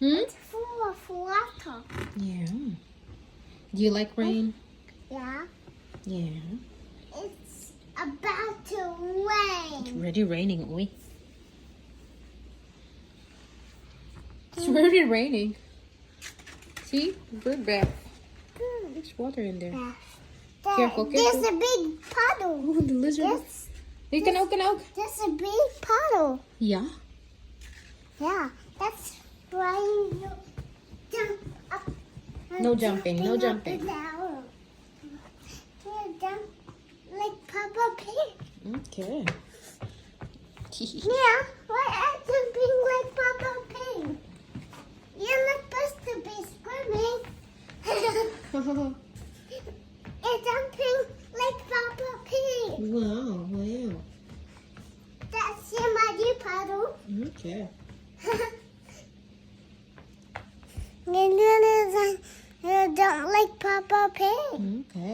Hmm? It's full of water. Yeah. Do you like rain? Yeah. Yeah. It's about to It's rain. already raining, oi. It's already raining. See? Bird bath. There's water in there. Yeah. Careful, There's careful. a big puddle. Oh, the lizard. There's, You can open out. there's a big puddle. Yeah. Yeah. That's why you jump up. No jumping, no up jumping. and down. You jump like Papa Pig. Okay. Yeah, why are you jumping like Papa Pig? You're not supposed to be swimming. You're jumping like Papa Pig. Wow, wow. That's your muddy puddle. Okay. You don't like Papa Pig. Okay.